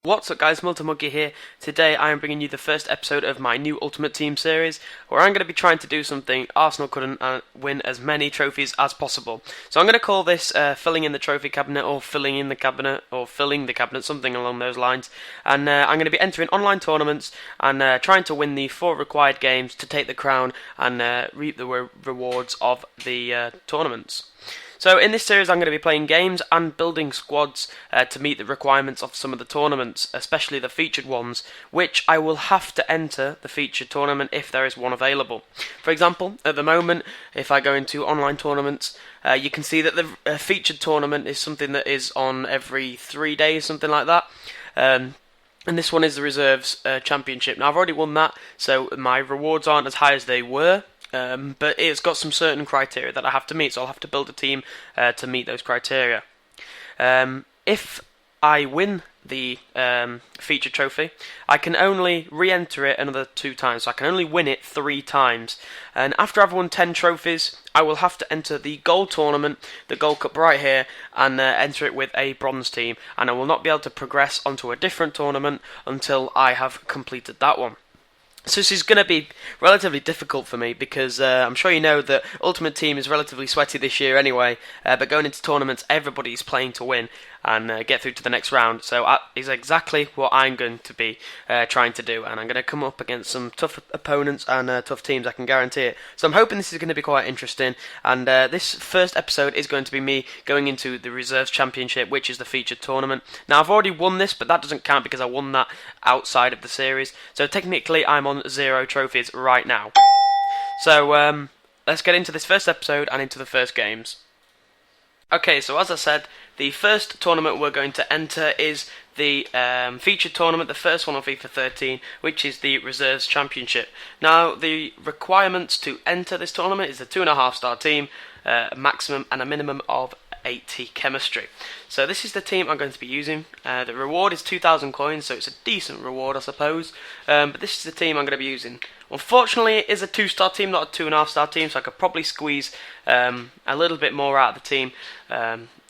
What's up guys, Multi-Monkey here. Today I am bringing you the first episode of my new Ultimate Team series, where I'm going to be trying to do something Arsenal couldn't win as many trophies as possible. So I'm going to call this filling in the trophy cabinet, or filling in the cabinet, or filling the cabinet, something along those lines. And I'm going to be entering online tournaments and trying to win the 4 required games to take the crown and reap the rewards of the tournaments. So in this series I'm going to be playing games and building squads to meet the requirements of some of the tournaments, especially the featured ones, which I will have to enter the featured tournament if there is one available. For example, at the moment, if I go into online tournaments, you can see that the featured tournament is something that is on every 3 days, something like that. And this one is the Reserves Championship. Now I've already won that, so my rewards aren't as high as they were. But it's got some certain criteria that I have to meet, so I'll have to build a team to meet those criteria. If I win the feature trophy, I can only re-enter it another 2 times, so I can only win it 3 times. And after I've won 10 trophies, I will have to enter the gold tournament, the Gold Cup right here, and enter it with a bronze team. And I will not be able to progress onto a different tournament until I have completed that one. So this is going to be relatively difficult for me because I'm sure you know that Ultimate Team is relatively sweaty this year anyway, but going into tournaments everybody's playing to win and get through to the next round. So that is exactly what I'm going to be trying to do, and I'm going to come up against some tough opponents and tough teams, I can guarantee it. So I'm hoping this is going to be quite interesting, and this first episode is going to be me going into the Reserves Championship, which is the featured tournament. Now I've already won this, but that doesn't count because I won that outside of the series, so technically I'm on 0 trophies right now. So let's get into this first episode and into the first games. Okay, so as I said, the first tournament we're going to enter is the featured tournament, the first one on FIFA 13, which is the Reserves Championship. Now, the requirements to enter this tournament is a 2.5-star team, a maximum and a minimum of 80 chemistry. So this is the team I'm going to be using. The reward is 2,000 coins, so it's a decent reward, I suppose. But this is the team I'm going to be using. Unfortunately, it is a 2-star team, not a 2.5-star team, so I could probably squeeze a little bit more out of the team,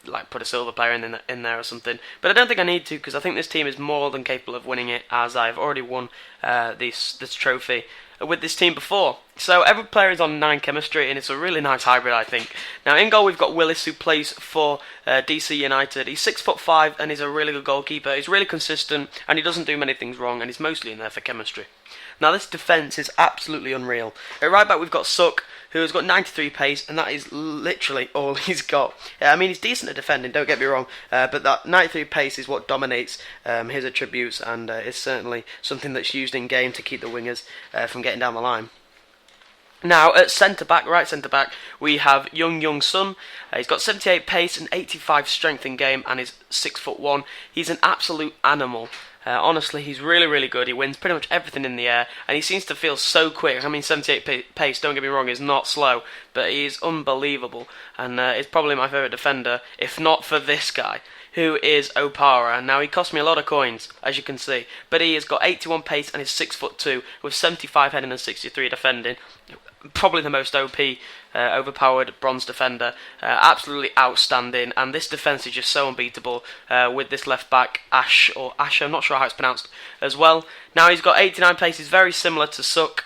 like put a silver player in there or something. But I don't think I need to, because I think this team is more than capable of winning it, as I've already won this trophy with this team before. So every player is on 9 chemistry, and it's a really nice hybrid, I think. Now in goal we've got Willis, who plays for DC United. He's 6'5" and he's a really good goalkeeper. He's really consistent and he doesn't do many things wrong, and he's mostly in there for chemistry. Now this defence is absolutely unreal. At right back we've got Suk, who has got 93 pace, and that is literally all he's got. I mean, he's decent at defending, don't get me wrong, but that 93 pace is what dominates his attributes, and is certainly something that's used in game to keep the wingers from getting down the line. Now at centre-back, right centre-back, we have Young Sun. He's got 78 pace and 85 strength in game, and is 6'1". He's an absolute animal. Honestly, he's really, really good. He wins pretty much everything in the air, and he seems to feel so quick. I mean, 78 pace, don't get me wrong, is not slow, but he's unbelievable, and is probably my favourite defender, if not for this guy, who is Opara. Now, he cost me a lot of coins, as you can see, but he has got 81 pace and is 6'2", with 75 heading and 63 defending. Probably the most OP, overpowered bronze defender. Absolutely outstanding, and this defence is just so unbeatable with this left back, Ash, I'm not sure how it's pronounced, as well. Now he's got 89 pace, he's very similar to Suk.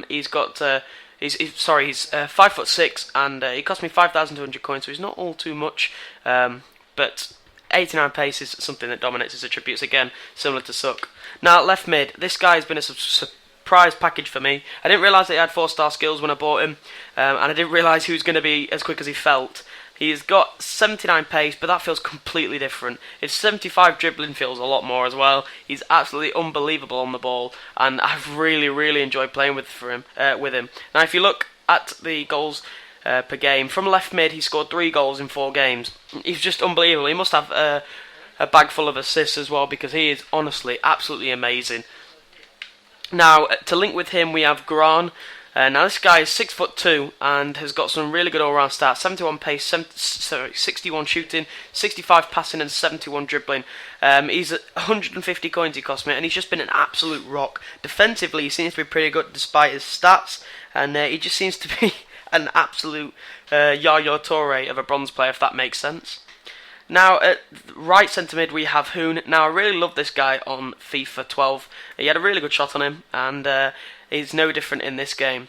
He's 5'6", and he cost me 5,200 coins, so he's not all too much, but 89 pace is something that dominates his attributes, again, similar to Suk. Now left mid, this guy has been a surprise package for me. I didn't realise that he had 4-star skills when I bought him, and I didn't realise he was going to be as quick as he felt. He's got 79 pace, but that feels completely different. His 75 dribbling feels a lot more as well. He's absolutely unbelievable on the ball, and I've really, really enjoyed playing with him. Now, if you look at the goals per game, from left mid, he scored 3 goals in 4 games. He's just unbelievable. He must have a bag full of assists as well, because he is honestly absolutely amazing. Now, to link with him, we have Gran. Now, this guy is 6'2" and has got some really good all-round stats. 71 pace, 61 shooting, 65 passing, and 71 dribbling. He's at 150 coins he cost me, and he's just been an absolute rock. Defensively, he seems to be pretty good despite his stats, and he just seems to be an absolute Yaya Toure of a bronze player, if that makes sense. Now, at right centre mid, we have Hoon. Now, I really love this guy on FIFA 12. He had a really good shot on him, and he's no different in this game.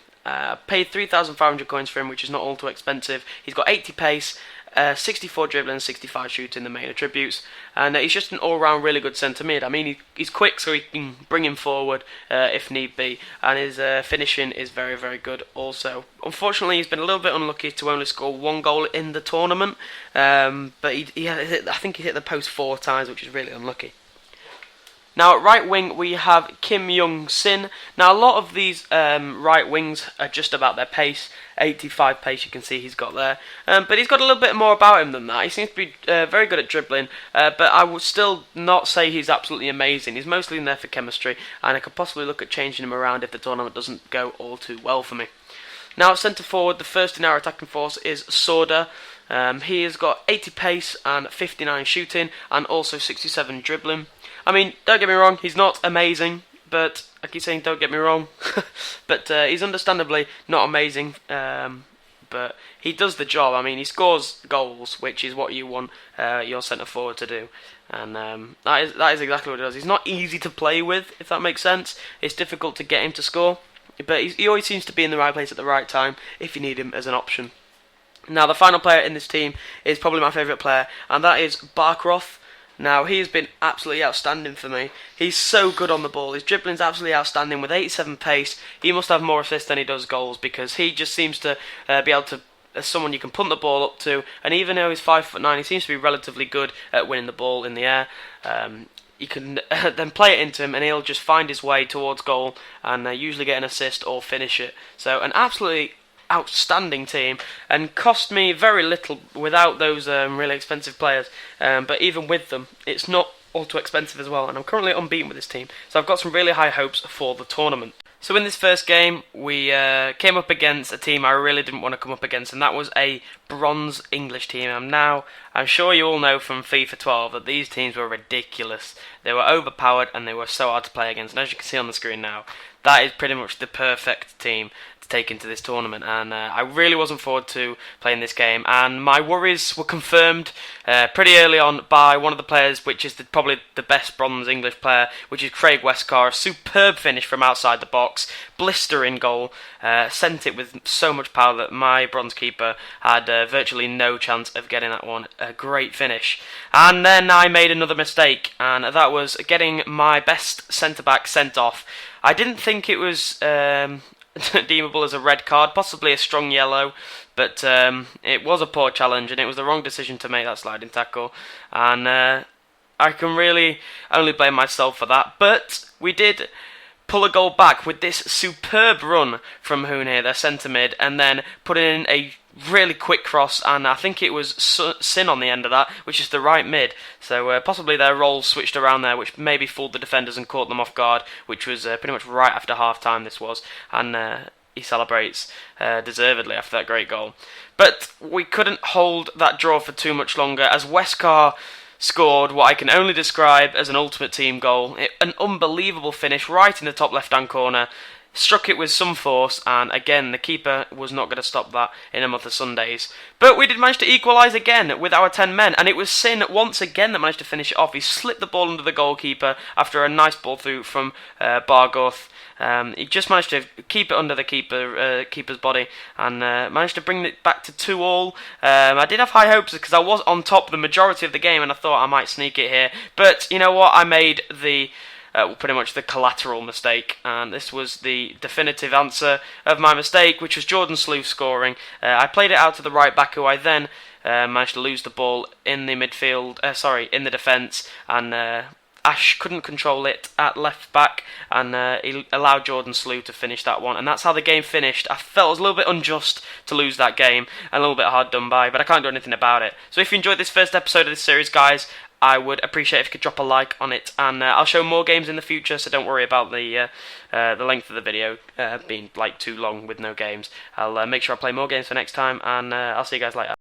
Paid 3,500 coins for him, which is not all too expensive. He's got 80 pace, 64 dribbling, 65 shooting, the main attributes, and he's just an all-round really good centre mid. I mean, he's quick, so he can bring him forward if need be, and his finishing is very, very good also. Unfortunately, he's been a little bit unlucky to only score 1 goal in the tournament, but I think he hit the post 4 times, which is really unlucky. Now at right wing we have Kim Young-sin. Now a lot of these right wings are just about their pace. 85 pace you can see he's got there. But he's got a little bit more about him than that. He seems to be very good at dribbling, but I would still not say he's absolutely amazing. He's mostly in there for chemistry, and I could possibly look at changing him around if the tournament doesn't go all too well for me. Now at centre forward, the first in our attacking force is Sorda. He has got 80 pace and 59 shooting, and also 67 dribbling. I mean, don't get me wrong, he's not amazing, but I keep saying don't get me wrong, but he's understandably not amazing, but he does the job. I mean, he scores goals, which is what you want your centre forward to do, and that is exactly what he does. He's not easy to play with, if that makes sense. It's difficult to get him to score, but he always seems to be in the right place at the right time if you need him as an option. Now, the final player in this team is probably my favourite player, and that is Barkroth. Now, he has been absolutely outstanding for me. He's so good on the ball. His dribbling's absolutely outstanding with 87 pace. He must have more assists than he does goals, because he just seems to be able to, as someone you can punt the ball up to, and even though he's 5'9", he seems to be relatively good at winning the ball in the air. You can then play it into him, and he'll just find his way towards goal and usually get an assist or finish it. So an absolutely outstanding team, and cost me very little without those really expensive players, but even with them it's not all too expensive as well, and I'm currently unbeaten with this team, so I've got some really high hopes for the tournament. So in this first game we came up against a team I really didn't want to come up against, and that was a bronze English team. I'm sure you all know from FIFA 12 that these teams were ridiculous. They were overpowered and they were so hard to play against, and as you can see on the screen now, that is pretty much the perfect team to take into this tournament, and I really wasn't forward to playing this game, and my worries were confirmed pretty early on by one of the players, which is probably the best bronze English player, which is Craig Westcar. A superb finish from outside the box, blistering goal, sent it with so much power that my bronze keeper had virtually no chance of getting that one. A great finish. And then I made another mistake, and that was getting my best centre-back sent off. I didn't think it was deemable as a red card, possibly a strong yellow, but it was a poor challenge, and it was the wrong decision to make that sliding tackle, and I can really only blame myself for that. But we did pull a goal back with this superb run from Hoon here, their centre mid, and then put in a really quick cross, and I think it was Sin on the end of that, which is the right mid. So possibly their roles switched around there, which maybe fooled the defenders and caught them off guard, which was pretty much right after half time this was, and he celebrates deservedly after that great goal. But we couldn't hold that draw for too much longer, as Westcar scored what I can only describe as an ultimate team goal. An unbelievable finish right in the top left hand corner. Struck it with some force, and again the keeper was not going to stop that in a month of Sundays. But we did manage to equalise again with our 10 men, and it was Sin once again that managed to finish it off. He slipped the ball under the goalkeeper after a nice ball through from Bargoth. He just managed to keep it under the keeper's body, and managed to bring it back to 2-2. I did have high hopes because I was on top the majority of the game, and I thought I might sneak it here. But you know what? I made the pretty much the collateral mistake, and this was the definitive answer of my mistake, which was Jordan Slew scoring. I played it out to the right back, who I then managed to lose the ball in the midfield, in the defence, and Ash couldn't control it at left back, and he allowed Jordan Slew to finish that one, and that's how the game finished. I felt it was a little bit unjust to lose that game, and a little bit hard done by, but I can't do anything about it. So if you enjoyed this first episode of this series, guys, I would appreciate if you could drop a like on it, and I'll show more games in the future, so don't worry about the length of the video being like too long with no games. I'll make sure I play more games for next time, and I'll see you guys later.